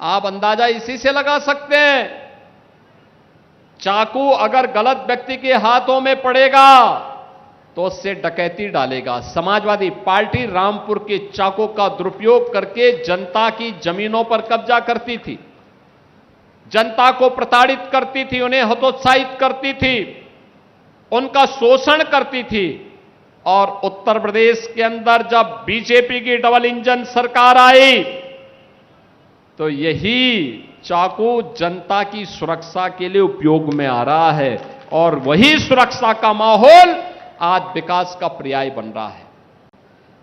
आप अंदाजा इसी से लगा सकते हैं। चाकू अगर गलत व्यक्ति के हाथों में पड़ेगा तो उससे डकैती डालेगा। समाजवादी पार्टी रामपुर के चाकू का दुरुपयोग करके जनता की जमीनों पर कब्जा करती थी, जनता को प्रताड़ित करती थी, उन्हें हतोत्साहित करती थी, उनका शोषण करती थी। और उत्तर प्रदेश के अंदर जब बीजेपी की डबल इंजन सरकार आई तो यही चाकू जनता की सुरक्षा के लिए उपयोग में आ रहा है और वही सुरक्षा का माहौल आज विकास का पर्याय बन रहा है।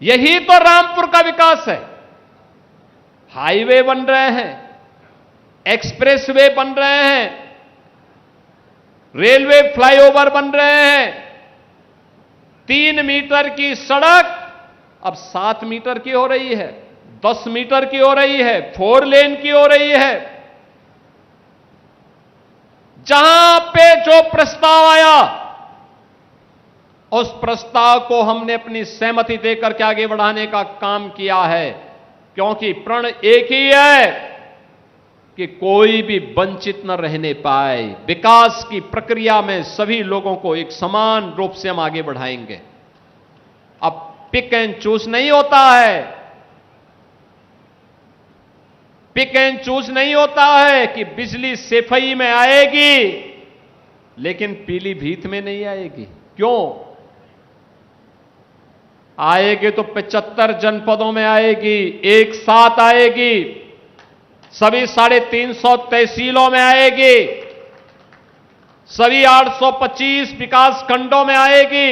यही तो रामपुर का विकास है। हाईवे बन रहे हैं, एक्सप्रेसवे बन रहे हैं, रेलवे फ्लाईओवर बन रहे हैं, 3 मीटर की सड़क अब 7 मीटर की हो रही है, 10 मीटर की हो रही है, 4 लेन की हो रही है। जहां पे जो प्रस्ताव आया उस प्रस्ताव को हमने अपनी सहमति देकर के आगे बढ़ाने का काम किया है, क्योंकि प्रण एक ही है कि कोई भी वंचित न रहने पाए। विकास की प्रक्रिया में सभी लोगों को एक समान रूप से हम आगे बढ़ाएंगे। अब पिक एंड चूज नहीं होता है, पिक एंड चूज नहीं होता है कि बिजली सेफई में आएगी लेकिन पीलीभीत में नहीं आएगी। क्यों आएगी? तो 75 जनपदों में आएगी, एक साथ आएगी, सभी 350 तहसीलों में आएगी, सभी 825 विकास खंडों में आएगी।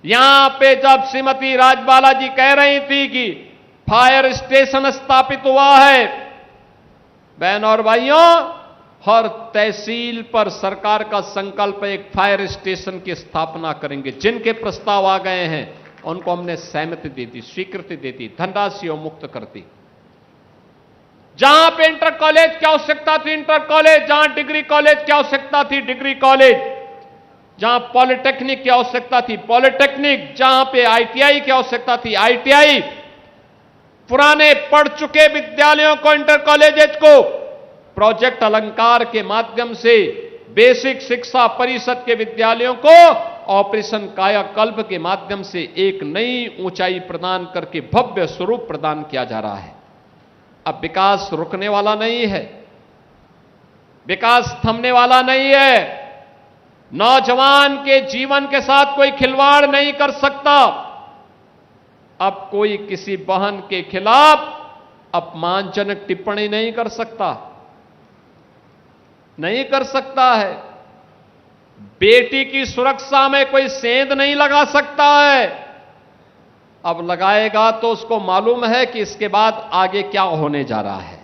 यहां पे जब श्रीमती राजबाला जी कह रही थी कि फायर स्टेशन स्थापित हुआ है, बहनों और भाइयों, हर तहसील पर सरकार का संकल्प है एक फायर स्टेशन की स्थापना करेंगे। जिनके प्रस्ताव आ गए हैं उनको हमने सहमति दे दी, स्वीकृति दे दी, धनराशि मुक्त कर दी। जहां पे इंटर कॉलेज की आवश्यकता थी इंटर कॉलेज, जहां डिग्री कॉलेज की आवश्यकता थी डिग्री कॉलेज, जहां पॉलिटेक्निक की आवश्यकता थी पॉलिटेक्निक, जहां पे आईटीआई की आवश्यकता थी आईटीआई, पुराने पढ़ चुके विद्यालयों को, इंटर कॉलेजेस को प्रोजेक्ट अलंकार के माध्यम से, बेसिक शिक्षा परिषद के विद्यालयों को ऑपरेशन कायाकल्प के माध्यम से एक नई ऊंचाई प्रदान करके भव्य स्वरूप प्रदान किया जा रहा है। अब विकास रुकने वाला नहीं है, विकास थमने वाला नहीं है। नौजवान के जीवन के साथ कोई खिलवाड़ नहीं कर सकता। अब कोई किसी बहन के खिलाफ अपमानजनक टिप्पणी नहीं कर सकता, नहीं कर सकता है। बेटी की सुरक्षा में कोई सेंध नहीं लगा सकता है। अब लगाएगा तो उसको मालूम है कि इसके बाद आगे क्या होने जा रहा है।